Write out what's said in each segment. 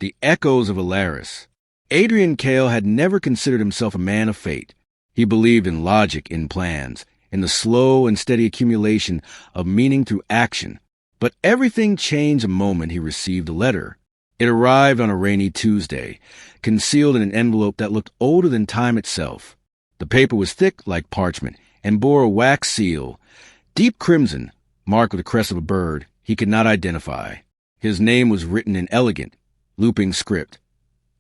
The echoes of Alaris. Adrian Cale had never considered himself a man of fate. He believed in logic in plans, in the slow and steady accumulation of meaning through action. But everything changed the moment he received a letter. It arrived on a rainy Tuesday, concealed in an envelope that looked older than time itself. The paper was thick like parchment and bore a wax seal, deep crimson, marked with the crest of a bird he could not identify. His name was written in elegant, looping script.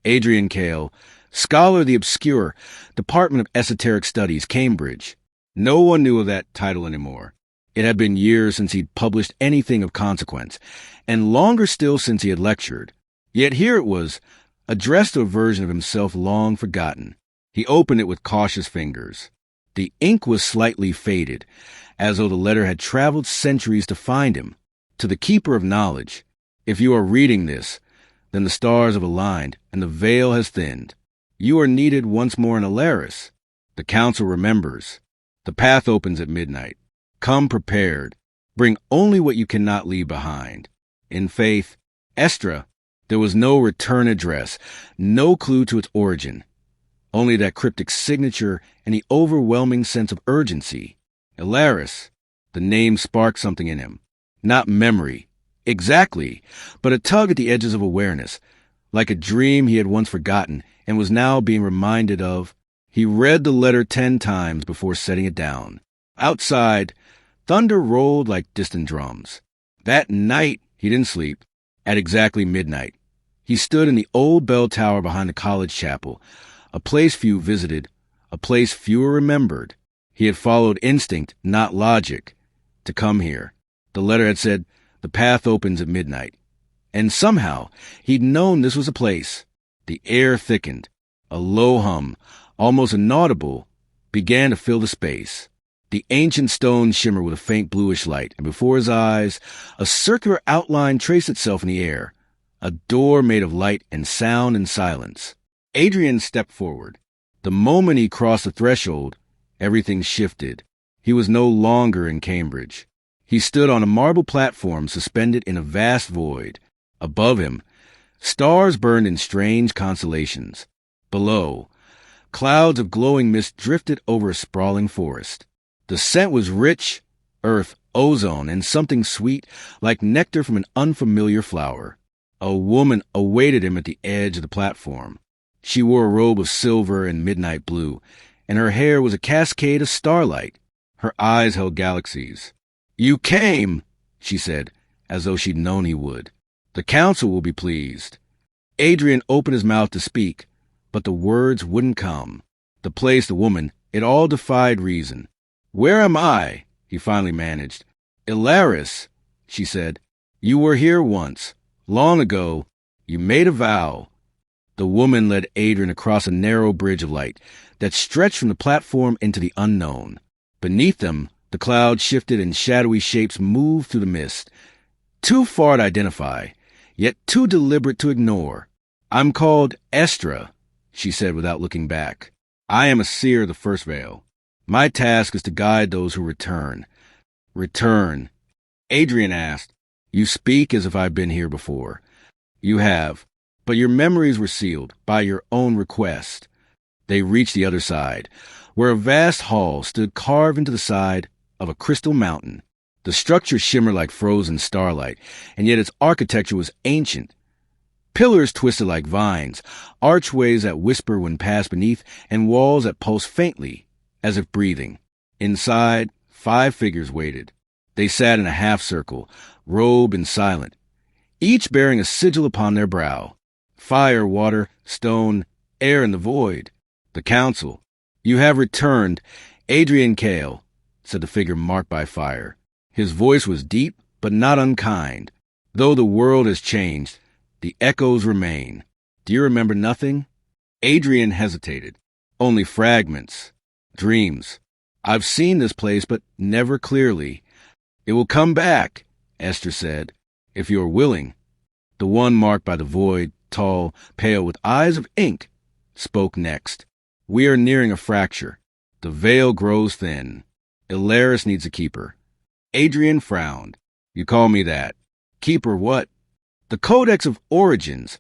Adrian Cale, scholar of the obscure Department of Esoteric Studies, Cambridge. No one knew of that title anymore. It had been years since he'd published anything of consequence, and longer still since he had lectured. Yet here it was, addressed to a version of himself long forgotten. He opened it with cautious fingers. The ink was slightly faded, as though the letter had traveled centuries to find him. To the keeper of knowledge, if you are reading this, then the stars have aligned and the veil has thinned. You are needed once more in Alaris. The council remembers. The path opens at midnight. Come prepared. Bring only what you cannot leave behind. In faith, Estra, there was no return address, no clue to its origin. Only that cryptic signature and the overwhelming sense of urgency. Alaris, the name sparked something in him. Not memory, exactly, but a tug at the edges of awareness, like a dream he had once forgotten and was now being reminded of. He read the letter 10 times before setting it down. Outside, thunder rolled like distant drums. That night, he didn't sleep. At exactly midnight, he stood in the old bell tower behind the college chapel, a place few visited, a place fewer remembered. He had followed instinct, not logic, to come here. The letter had said, "The path opens at midnight." And somehow, he'd known this was a place. The air thickened. A low hum, almost inaudible, began to fill the space. The ancient stones shimmered with a faint bluish light, and before his eyes, a circular outline traced itself in the air. A door made of light and sound and silence. Adrian stepped forward. The moment he crossed the threshold, everything shifted. He was no longer in Cambridge. He stood on a marble platform suspended in a vast void. Above him, stars burned in strange constellations. Below, clouds of glowing mist drifted over a sprawling forest. The scent was rich, earth, ozone, and something sweet like nectar from an unfamiliar flower. A woman awaited him at the edge of the platform. She wore a robe of silver and midnight blue, and her hair was a cascade of starlight. Her eyes held galaxies. "You came," she said, as though she'd known he would. "The council will be pleased." Adrian opened his mouth to speak, but the words wouldn't come. The place, the woman, it all defied reason. "Where am I?" he finally managed. "Alaris," she said. "You were here once. Long ago. You made a vow." The woman led Adrian across a narrow bridge of light that stretched from the platform into the unknown. Beneath them, the clouds shifted and shadowy shapes moved through the mist. Too far to identify, yet too deliberate to ignore. "I'm called Estra," she said without looking back. "I am a seer of the first veil. My task is to guide those who return." "Return?" Adrian asked. "You speak as if I've been here before." "You have, but your memories were sealed by your own request." They reached the other side, where a vast hall stood carved into the side of a crystal mountain. The structure shimmered like frozen starlight, and yet its architecture was ancient. Pillars twisted like vines, archways that whisper when passed beneath, and walls that pulsed faintly, as if breathing. Inside, 5 figures waited. They sat in a half-circle, robed and silent, each bearing a sigil upon their brow. Fire, water, stone, air, and the void. The council. "You have returned, Adrian Cale," said the figure marked by fire. His voice was deep, but not unkind. "Though the world has changed, the echoes remain. Do you remember nothing?" Adrian hesitated. "Only fragments. Dreams. I've seen this place, but never clearly." "It will come back," Esther said, "if you are willing." The one marked by the void, tall, pale, with eyes of ink, spoke next. "We are nearing a fracture. The veil grows thin. Alaris needs a keeper." Adrian frowned. "You call me that. Keeper what?" "The Codex of Origins,"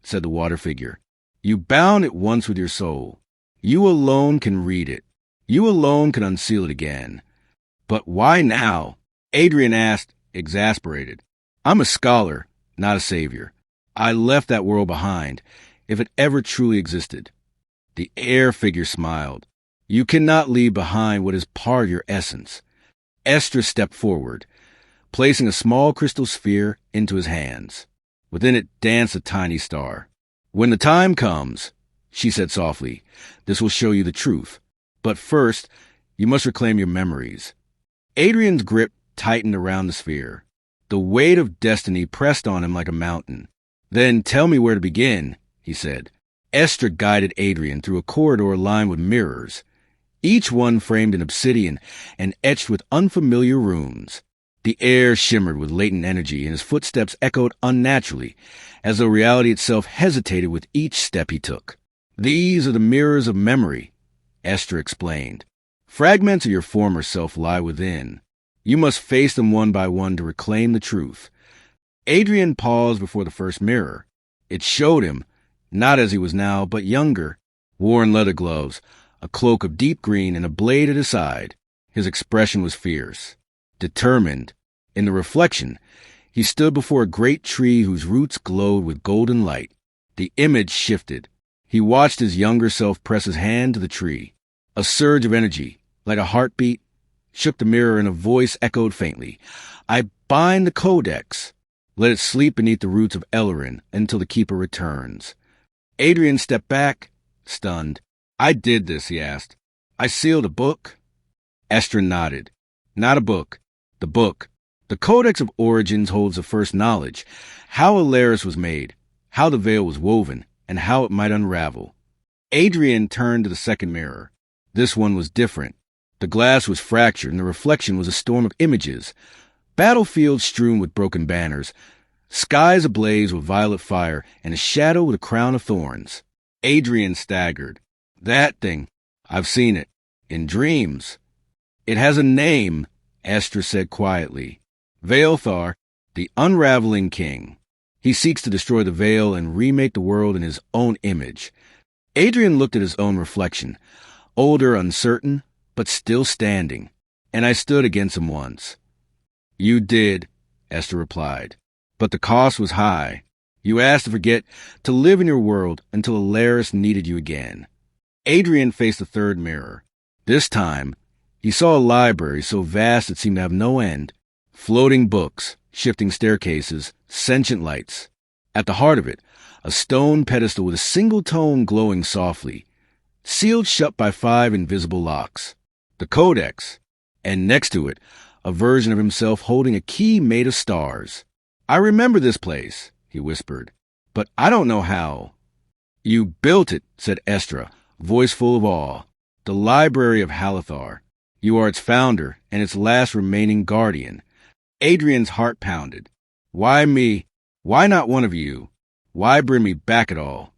said the water figure. You bound it once with your soul. You alone can read it. You alone can unseal it again. But why now? Adrian asked, exasperated. I'm a scholar, not a savior. I left that world behind, if it ever truly existed. The air figure smiled. You cannot leave behind what is part of your essence. Esther stepped forward, placing a small crystal sphere into his hands. Within it danced a tiny star. When the time comes, she said softly, this will show you the truth. But first, you must reclaim your memories. Adrian's grip tightened around the sphere. The weight of destiny pressed on him like a mountain. Then tell me where to begin, he said. Esther guided Adrian through a corridor lined with mirrors, each one framed in obsidian and etched with unfamiliar runes. The air shimmered with latent energy, and his footsteps echoed unnaturally, as though reality itself hesitated with each step he took. These are the mirrors of memory, Esther explained. Fragments of your former self lie within. You must face them one by one to reclaim the truth. Adrian paused before the first mirror. It showed him, not as he was now, but younger, worn leather gloves, a cloak of deep green, and a blade at his side. His expression was fierce, determined. In the reflection, he stood before a great tree whose roots glowed with golden light. The image shifted. He watched his younger self press his hand to the tree. A surge of energy, like a heartbeat, shook the mirror, and a voice echoed faintly. I bind the codex. Let it sleep beneath the roots of Ellerin until the keeper returns. Adrian stepped back, stunned. I did this, he asked. I sealed a book? Esther nodded. Not a book. The book. The Codex of Origins holds the first knowledge, how Alaris was made, how the veil was woven, and how it might unravel. Adrian turned to the second mirror. This one was different. The glass was fractured, and the reflection was a storm of images. Battlefields strewn with broken banners, skies ablaze with violet fire, and a shadow with a crown of thorns. Adrian staggered. That thing. I've seen it. In dreams. It has a name, Esther said quietly. Veilthar, the unraveling king. He seeks to destroy the veil and remake the world in his own image. Adrian looked at his own reflection, older, uncertain, but still standing. And I stood against him once. You did, Esther replied. But the cost was high. You asked to forget, to live in your world until Alaris needed you again. Adrian faced the third mirror. This time, he saw a library so vast it seemed to have no end. Floating books, shifting staircases, sentient lights. At the heart of it, a stone pedestal with a single tome glowing softly, sealed shut by 5 invisible locks. The Codex, and next to it, a version of himself holding a key made of stars. I remember this place, he whispered, but I don't know how. You built it, said Estra, voice full of awe. The Library of Halithar. You are its founder and its last remaining guardian. Adrian's heart pounded. Why me? Why not one of you? Why bring me back at all?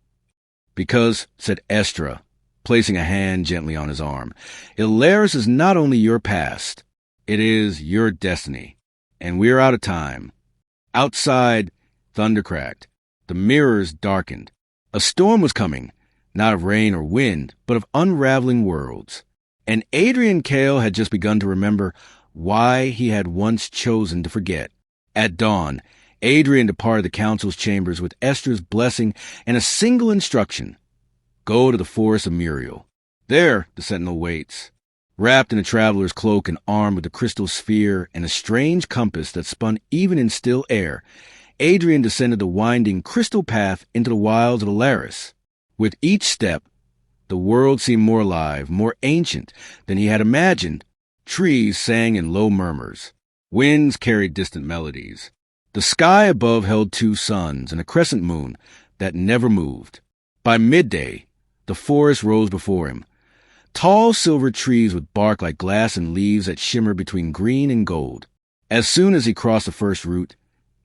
Because, said Estra, placing a hand gently on his arm, Alaris is not only your past, it is your destiny. And we're out of time. Outside, thunder cracked. The mirrors darkened. A storm was coming, not of rain or wind, but of unraveling worlds. And Adrian Kale had just begun to remember why he had once chosen to forget. At dawn, Adrian departed the council's chambers with Esther's blessing and a single instruction. Go to the forest of Muriel. There the sentinel waits. Wrapped in a traveler's cloak and armed with a crystal sphere and a strange compass that spun even in still air, Adrian descended the winding crystal path into the wilds of Alaris. With each step, the world seemed more alive, more ancient than he had imagined. Trees sang in low murmurs. Winds carried distant melodies. The sky above held 2 suns and a crescent moon that never moved. By midday, the forest rose before him. Tall silver trees with bark like glass and leaves that shimmered between green and gold. As soon as he crossed the first route,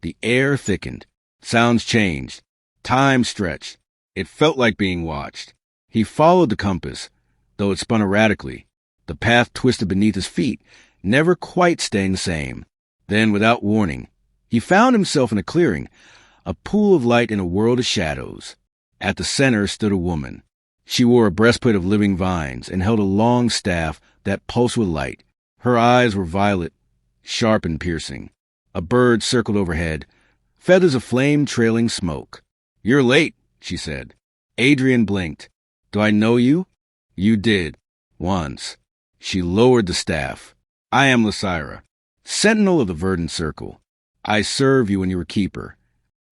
the air thickened. Sounds changed. Time stretched. It felt like being watched. He followed the compass, though it spun erratically. The path twisted beneath his feet, never quite staying the same. Then, without warning, he found himself in a clearing, a pool of light in a world of shadows. At the center stood a woman. She wore a breastplate of living vines and held a long staff that pulsed with light. Her eyes were violet, sharp and piercing. A bird circled overhead, feathers of flame trailing smoke. "You're late," she said. Adrian blinked. "Do I know you?" "You did. Once." She lowered the staff. "I am Lectura, sentinel of the verdant circle. I served you when you were keeper."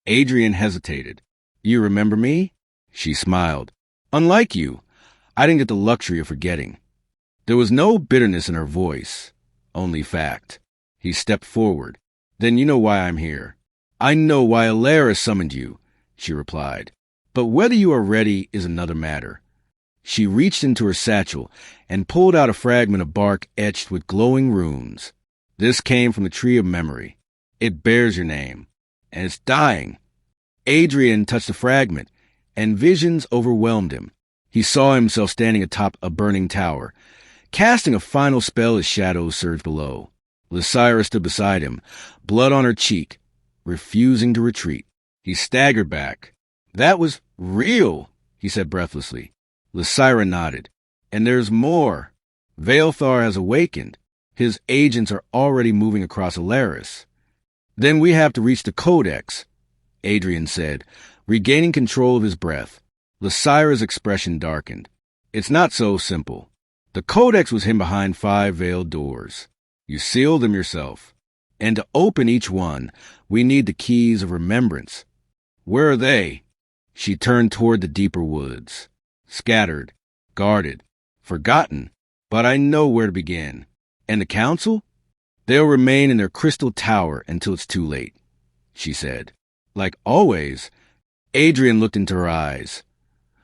Adrian hesitated. "You remember me?" She smiled. "Unlike you, I didn't get the luxury of forgetting." There was no bitterness in her voice, only fact. He stepped forward. "Then you know why I'm here." "I know why Alara summoned you," she replied. "But whether you are ready is another matter." She reached into her satchel and pulled out a fragment of bark etched with glowing runes. "This came from the tree of memory. It bears your name, and it's dying." Adrian touched the fragment, and visions overwhelmed him. He saw himself standing atop a burning tower, casting a final spell as shadows surged below. Lectura stood beside him, blood on her cheek, refusing to retreat. He staggered back. "That was real," he said breathlessly. Lectura nodded. "And there's more. Veilthar has awakened. His agents are already moving across Alaris." "Then we have to reach the Codex," Adrian said, regaining control of his breath. Lecira's expression darkened. "It's not so simple. The Codex was hidden behind 5 veiled doors. You sealed them yourself. And to open each one, we need the keys of remembrance." "Where are they?" She turned toward the deeper woods. "Scattered, guarded, forgotten, but I know where to begin." "And the council?" "They'll remain in their crystal tower until it's too late," she said. Like always, Adrian looked into her eyes.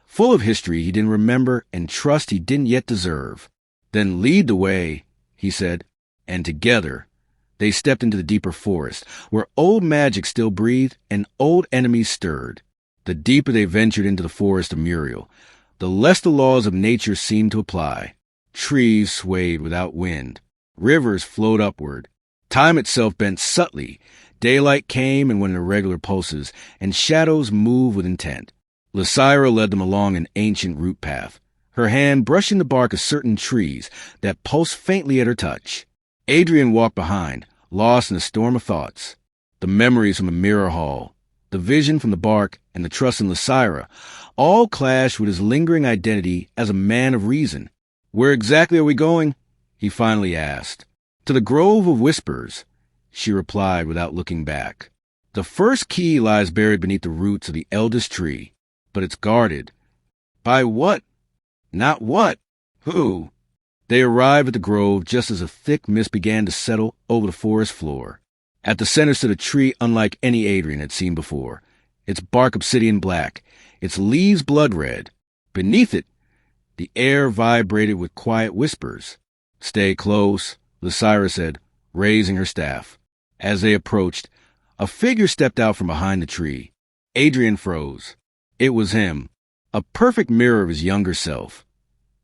Full of history he didn't remember and trust he didn't yet deserve. "Then lead the way," he said, and together they stepped into the deeper forest, where old magic still breathed and old enemies stirred. The deeper they ventured into the forest of Muriel, the less the laws of nature seemed to apply. Trees swayed without wind. Rivers flowed upward. Time itself bent subtly. Daylight came and went in irregular pulses, and shadows moved with intent. Lectura led them along an ancient root path, her hand brushing the bark of certain trees that pulsed faintly at her touch. Adrian walked behind, lost in a storm of thoughts. The memories from the mirror hall, the vision from the bark, and the trust in Lectura all clashed with his lingering identity as a man of reason. "Where exactly are we going?" he finally asked. "To the Grove of Whispers," she replied without looking back. "The first key lies buried beneath the roots of the eldest tree, but it's guarded." "By what?" "Not what. Who?" They arrived at the grove just as a thick mist began to settle over the forest floor. At the center stood a tree unlike any Adrian had seen before, its bark obsidian black, its leaves blood red. Beneath it, the air vibrated with quiet whispers. "Stay close," Lectura said, raising her staff. As they approached, a figure stepped out from behind the tree. Adrian froze. It was him, a perfect mirror of his younger self.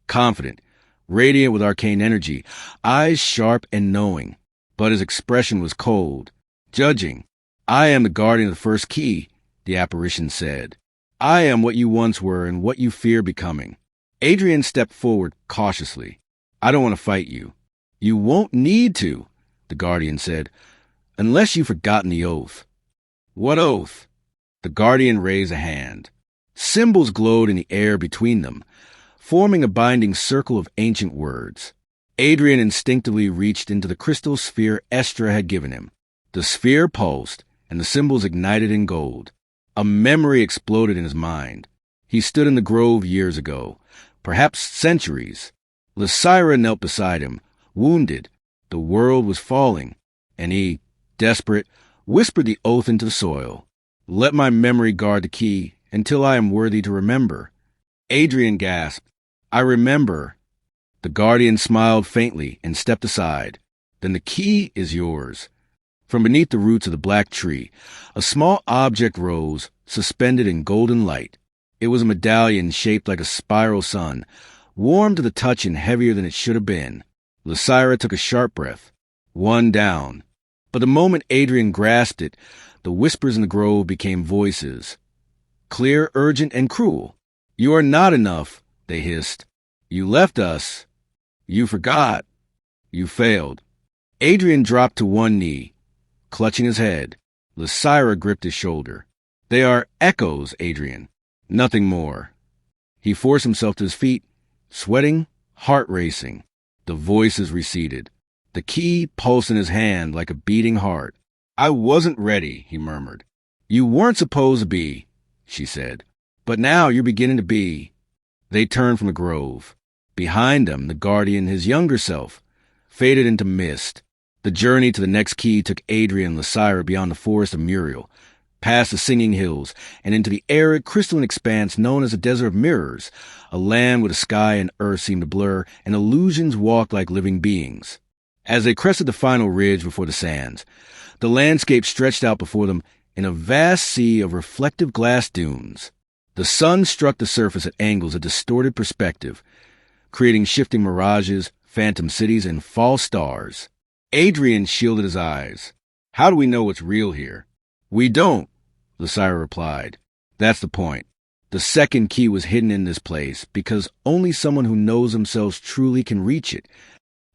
Confident, radiant with arcane energy, eyes sharp and knowing, but his expression was cold, judging. "I am the guardian of the first key," the apparition said. "I am what you once were and what you fear becoming." Adrian stepped forward cautiously. "I don't want to fight you." "You won't need to," the guardian said, "unless you've forgotten the oath." "What oath?" The guardian raised a hand. Symbols glowed in the air between them, forming a binding circle of ancient words. Adrian instinctively reached into the crystal sphere Estra had given him. The sphere pulsed, and the symbols ignited in gold. A memory exploded in his mind. He stood in the grove years ago, perhaps centuries. Lectura knelt beside him, wounded. The world was falling, and he, desperate, whispered the oath into the soil. "Let my memory guard the key until I am worthy to remember." Adrian gasped. "I remember." The guardian smiled faintly and stepped aside. "Then the key is yours." From beneath the roots of the black tree, a small object rose, suspended in golden light. It was a medallion shaped like a spiral sun, warm to the touch and heavier than it should have been. Lectura took a sharp breath. One down. But the moment Adrian grasped it, The whispers in the grove became voices. Clear, urgent, and cruel. "You are not enough," they hissed. "You left us. You forgot. You failed." Adrian dropped to one knee, clutching his head. Lectura gripped his shoulder. "They are echoes, Adrian. Nothing more." He forced himself to his feet, sweating, heart racing. The voices receded. The key pulsed in his hand like a beating heart. "I wasn't ready," he murmured. "You weren't supposed to be," she said. "But now you're beginning to be." They turned from the grove. Behind them, the guardian, his younger self, faded into mist. The journey to the next key took Adrian and Lectura beyond the forest of Muriel, past the singing hills, and into the arid, crystalline expanse known as the Desert of Mirrors, a land where the sky and earth seemed to blur, and illusions walked like living beings. As they crested the final ridge before the sands, the landscape stretched out before them in a vast sea of reflective glass dunes. The sun struck the surface at angles of distorted perspective, creating shifting mirages, phantom cities, and false stars. Adrian shielded his eyes. "How do we know what's real here?" "We don't," Lectura replied. "That's the point. The second key was hidden in this place because only someone who knows themselves truly can reach it.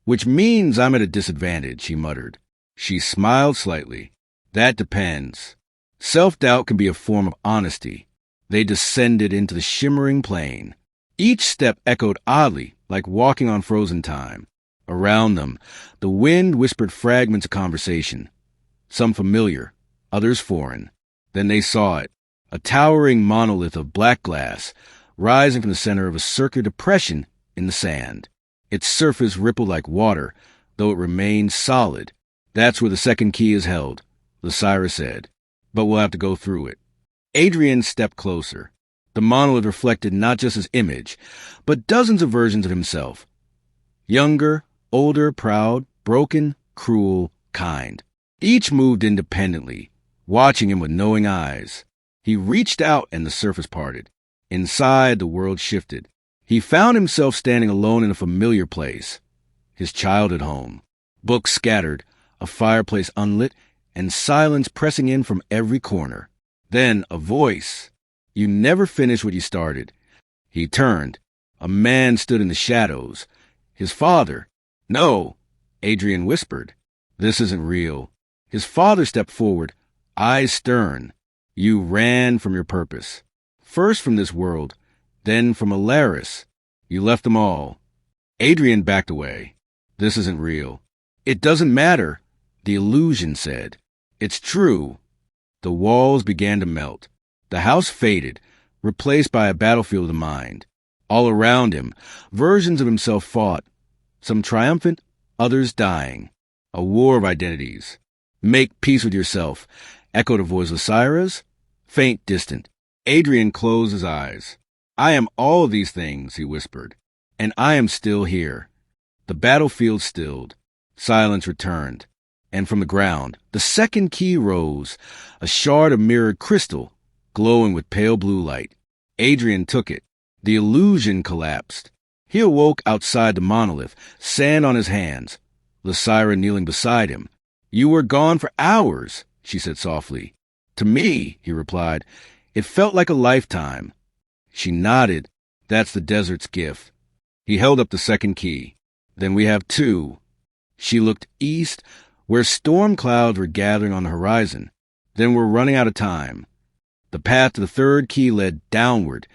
Which means I'm at a disadvantage," he muttered. She smiled slightly. "That depends. Self-doubt can be a form of honesty." They descended into the shimmering plain. Each step echoed oddly, like walking on frozen time. Around them, the wind whispered fragments of conversation, some familiar, others foreign. Then they saw it, a towering monolith of black glass, rising from the center of a circular depression in the sand. Its surface rippled like water, though it remained solid. "That's where the second key is held," Lectura said. "But we'll have to go through it." Adrian stepped closer. The monolith reflected not just his image, but dozens of versions of himself. Younger, older, proud, broken, cruel, kind. Each moved independently, watching him with knowing eyes. He reached out and the surface parted. Inside, the world shifted. He found himself standing alone in a familiar place, his childhood home. Books scattered, a fireplace unlit, and silence pressing in from every corner. Then a voice. "You never finished what you started." He turned. A man stood in the shadows. His father. "No," Adrian whispered. "This isn't real." His father stepped forward, eyes stern. "You ran from your purpose. First from this world, then from Alaris. You left them all." Adrian backed away. "This isn't real." "It doesn't matter," the illusion said. "It's true." The walls began to melt. The house faded, replaced by a battlefield of the mind. All around him, versions of himself fought, some triumphant, others dying. A war of identities. "Make peace with yourself," echoed a voice. Lecura's, faint, distant. Adrian closed his eyes. "I am all of these things," he whispered, "and I am still here." The battlefield stilled. Silence returned. And from the ground, the second key rose, a shard of mirrored crystal, glowing with pale blue light. Adrian took it. The illusion collapsed. He awoke outside the monolith, sand on his hands. Lectura kneeling beside him. "You were gone for hours," she said softly. "To me," he replied, "it felt like a lifetime." She nodded. "That's the desert's gift." He held up the second key. "Then we have two." She looked east, where storm clouds were gathering on the horizon. "Then we're running out of time." The path to the third key led downward,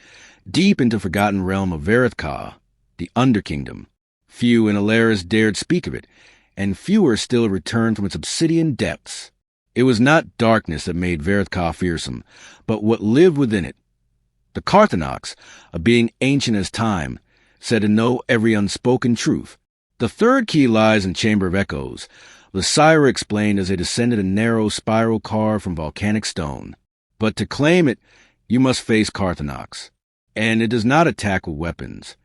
deep into the forgotten realm of Verithka, the Underkingdom. Few in Alaris dared speak of it, and fewer still returned from its obsidian depths. It was not darkness that made Verithka fearsome, but what lived within it. The Carthenox, a being ancient as time, said to know every unspoken truth. "The third key lies in Chamber of Echoes," Lectura explained as they descended a narrow spiral carved from volcanic stone. "But to claim it, you must face Carthenox. And it does not attack with weapons."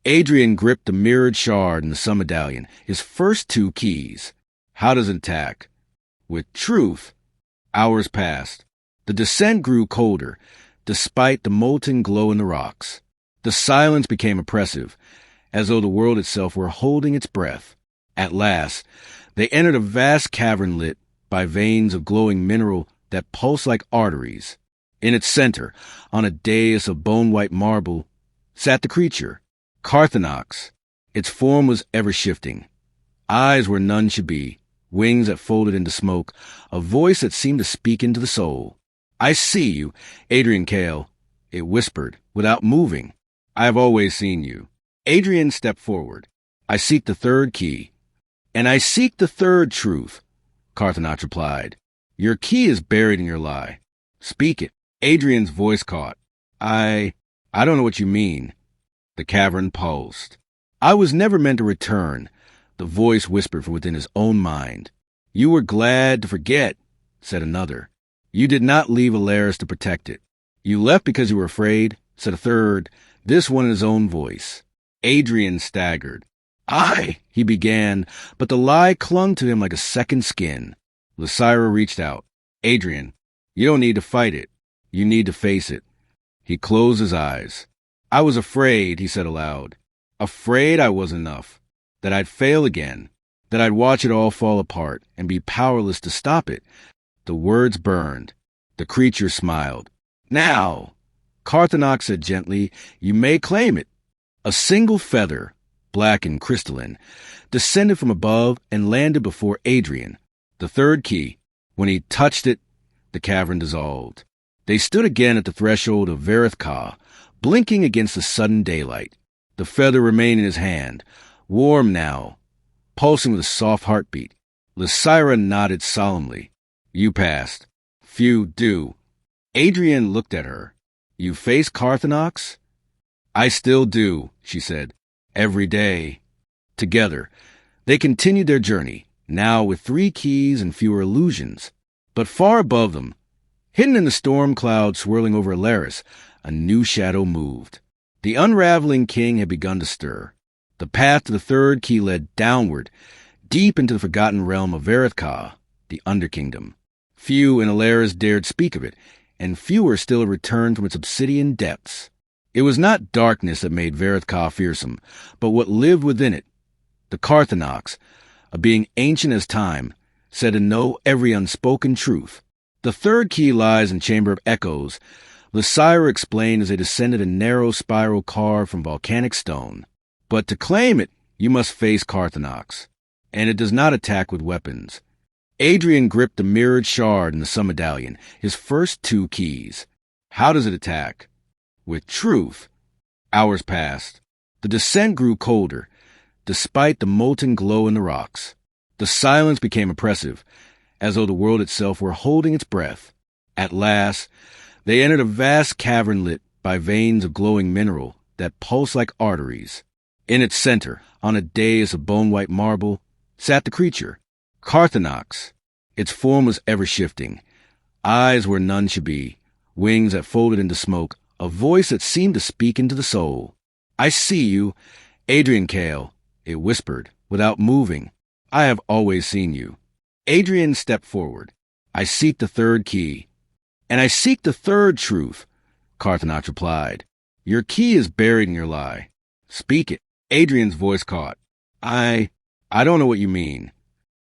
Adrian gripped the mirrored shard and the sun medallion, his first two keys. "How does it attack?" "With truth." Hours passed. The descent grew colder, despite the molten glow in the rocks. The silence became oppressive, as though the world itself were holding its breath. At last, they entered a vast cavern lit by veins of glowing mineral that pulse like arteries. In its center, on a dais of bone-white marble, sat the creature, Carthonox. Its form was ever-shifting. Eyes where none should be, wings that folded into smoke, a voice that seemed to speak into the soul. "I see you, Adrian Kale," it whispered, without moving. "I have always seen you." Adrian stepped forward. "I seek the third key." "And I seek the third truth," Carthonox replied. "Your key is buried in your lie. Speak it." Adrian's voice caught. I don't know what you mean." The cavern pulsed. "I was never meant to return," the voice whispered from within his own mind. "You were glad to forget," said another. "You did not leave Alaris to protect it." "You left because you were afraid," said a third, this one in his own voice. Adrian staggered. He began, but the lie clung to him like a second skin. Lectura reached out. "Adrian, you don't need to fight it. You need to face it." He closed his eyes. "I was afraid," he said aloud. "Afraid I wasn't enough. That I'd fail again. That I'd watch it all fall apart and be powerless to stop it." The words burned. The creature smiled. "Now," Carthonox said gently, "you may claim it." A single feather, black and crystalline, descended from above and landed before Adrian. The third key. When he touched it, the cavern dissolved. They stood again at the threshold of Verith-Ka, blinking against the sudden daylight. The feather remained in his hand, warm now, pulsing with a soft heartbeat. Lectura nodded solemnly. "You passed. Few do." Adrian looked at her. "You face Carthonox?" "I still do," she said. "Every day." Together, they continued their journey, now with 3 keys and fewer illusions. But far above them, hidden in the storm cloud swirling over Alaris, a new shadow moved. The unraveling king had begun to stir. The path to the third key led downward, deep into the forgotten realm of Verith-Ka, the Underkingdom. Few in Alaris dared speak of it, and fewer still had returned from its obsidian depths. It was not darkness that made Verith-Ka fearsome, but what lived within it. The Carthonox, a being ancient as time, said to know every unspoken truth. "The third key lies in Chamber of Echoes," Lectura explained as they descended a narrow spiral carved from volcanic stone. "But to claim it, you must face Carthonox, and it does not attack with weapons." Adrian gripped the mirrored shard in the sun medallion, his first 2 keys. "How does it attack?" "With truth." Hours passed. The descent grew colder, despite the molten glow in the rocks. The silence became oppressive, as though the world itself were holding its breath. At last, they entered a vast cavern lit by veins of glowing mineral that pulsed like arteries. In its center, on a dais of bone-white marble, sat the creature, Carthonox. Its form was ever-shifting. Eyes where none should be, wings that folded into smoke, a voice that seemed to speak into the soul. "I see you, Adrian Kale," it whispered, without moving. "I have always seen you." Adrian stepped forward. "I seek the third key." "And I seek the third truth," Carthonox replied. "Your key is buried in your lie. Speak it." Adrian's voice caught. I don't know what you mean."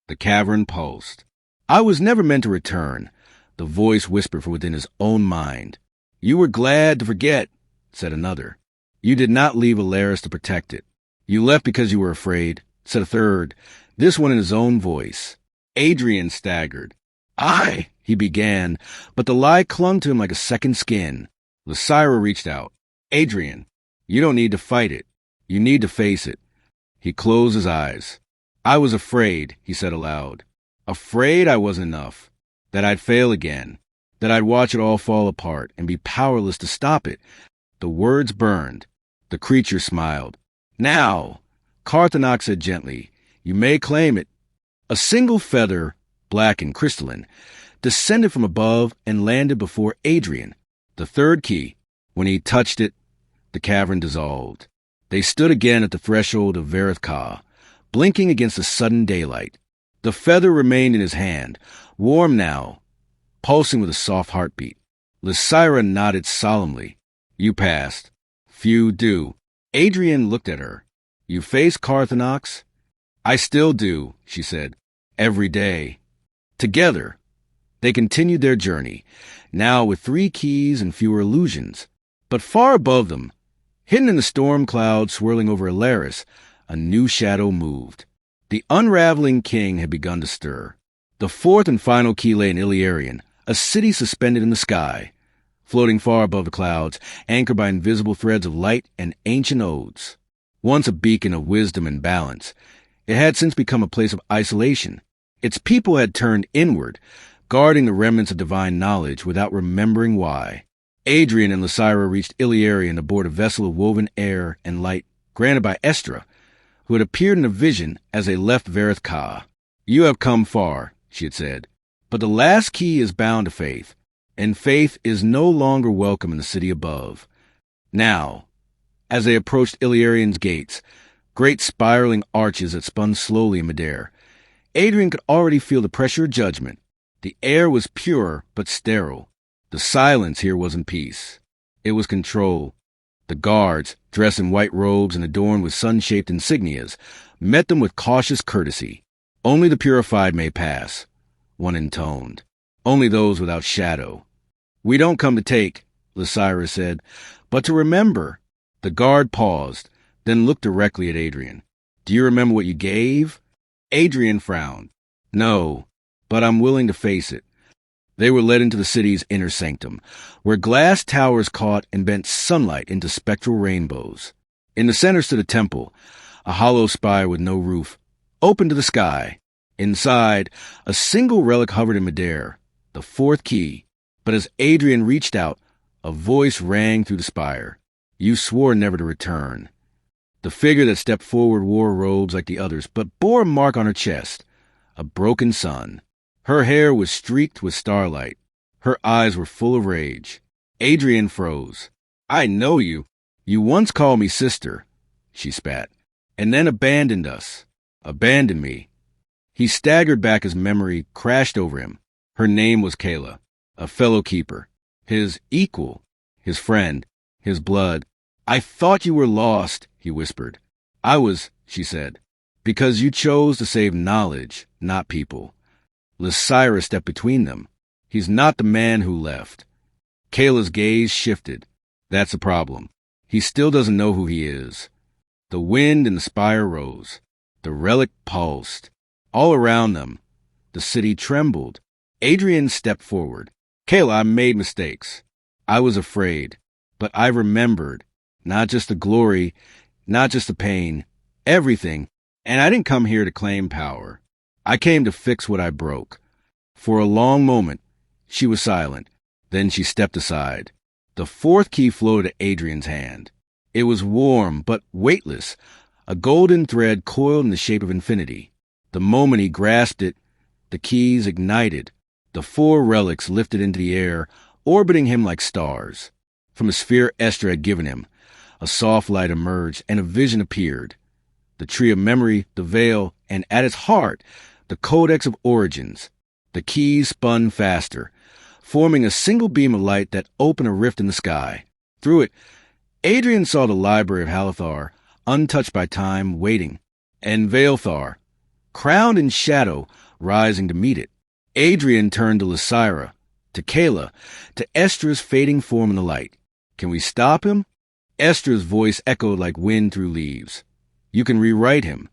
The cavern pulsed. "I was never meant to return," the voice whispered from within his own mind. "You were glad to forget," said another. "You did not leave Alaris to protect it." "You left because you were afraid," said a third, this one in his own voice. Adrian staggered. He began, but the lie clung to him like a second skin. Lectura reached out. "Adrian, you don't need to fight it. You need to face it." He closed his eyes. "I was afraid," he said aloud. "Afraid I wasn't enough. That I'd fail again. That I'd watch it all fall apart and be powerless to stop it." The words burned. The creature smiled. "Now," Carthonox said gently, "you may claim it." A single feather, black and crystalline, descended from above and landed before Adrian. The third key. When he touched it, the cavern dissolved. They stood again at the threshold of Verith-Ka, blinking against the sudden daylight. The feather remained in his hand, warm now, pulsing with a soft heartbeat. Lectura nodded solemnly. "You passed. Few do." Adrian looked at her. "You face Carthonox?" "I still do," she said. "Every day." Together, They continued their journey, now with 3 keys and fewer illusions. But far above them, hidden in the storm cloud swirling over Alaris, a new shadow moved. The unraveling king had begun to stir. The 4th and final key lay in Illyrian, a city suspended in the sky, floating far above the clouds, anchored by invisible threads of light and ancient odes. Once a beacon of wisdom and balance, it had since become a place of isolation. Its people had turned inward, guarding the remnants of divine knowledge without remembering why. Adrian and Lectura reached Illyrian aboard a vessel of woven air and light granted by Estra, who had appeared in a vision as they left Vareth Ka. "You have come far," she had said, "but the last key is bound to faith, and faith is no longer welcome in the city above." Now, as they approached Illyrian's gates, great spiraling arches that spun slowly in midair, Adrian could already feel the pressure of judgment. The air was pure but sterile. The silence here wasn't peace. It was control. The guards, dressed in white robes and adorned with sun-shaped insignias, met them with cautious courtesy. "Only the purified may pass," one intoned. "Only those without shadow." "We don't come to take," Lectura said, "but to remember." The guard paused, then looked directly at Adrian. "Do you remember what you gave?" Adrian frowned. "No, but I'm willing to face it." They were led into the city's inner sanctum, where glass towers caught and bent sunlight into spectral rainbows. In the center stood a temple, a hollow spire with no roof, open to the sky. Inside, a single relic hovered in midair, the 4th key. But as Adrian reached out, a voice rang through the spire. "You swore never to return." The figure that stepped forward wore robes like the others, but bore a mark on her chest, a broken sun. Her hair was streaked with starlight. Her eyes were full of rage. Adrian froze. "I know you. You once called me sister," she spat, "and then abandoned us. Abandoned me." He staggered back as memory crashed over him. Her name was Kayla, a fellow keeper, his equal, his friend, his blood. "I thought you were lost," he whispered. "I was," she said, "because you chose to save knowledge, not people." Lectura stepped between them. "He's not the man who left." Kayla's gaze shifted. "That's the problem. He still doesn't know who he is." The wind in the spire rose. The relic pulsed. All around them, the city trembled. Adrian stepped forward. "Kayla, I made mistakes. I was afraid. But I remembered. Not just the glory, not just the pain, everything. And I didn't come here to claim power. I came to fix what I broke." For a long moment, she was silent. Then she stepped aside. The 4th key floated to Adrian's hand. It was warm, but weightless, a golden thread coiled in the shape of infinity. The moment he grasped it, the keys ignited. The 4 relics lifted into the air, orbiting him like stars. From the sphere Estra had given him, a soft light emerged, and a vision appeared. The tree of memory, the veil, and at its heart, the codex of origins. The keys spun faster, forming a single beam of light that opened a rift in the sky. Through it, Adrian saw the library of Halathar, untouched by time, waiting, and Vaelthar, crowned in shadow, rising to meet it. Adrian turned to Lectura, to Kayla, to Estra's fading form in the light. "Can we stop him?" Estra's voice echoed like wind through leaves. "You can rewrite him."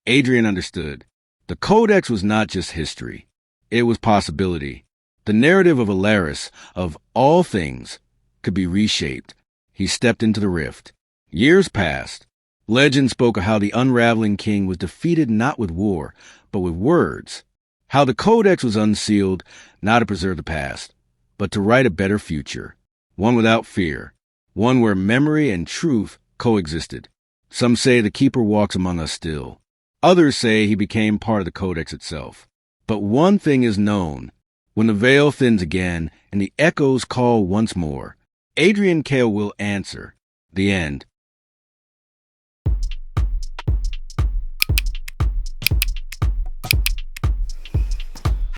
Adrian understood. The Codex was not just history. It was possibility. The narrative of Alaris, of all things, could be reshaped. He stepped into the rift. Years passed. Legend spoke of how the unraveling king was defeated not with war, but with words. How the Codex was unsealed, not to preserve the past, but to write a better future. One without fear. One where memory and truth coexisted. Some say the Keeper walks among us still. Others say he became part of the Codex itself. But one thing is known. When the veil thins again and the echoes call once more, Adrian Kale will answer. The end.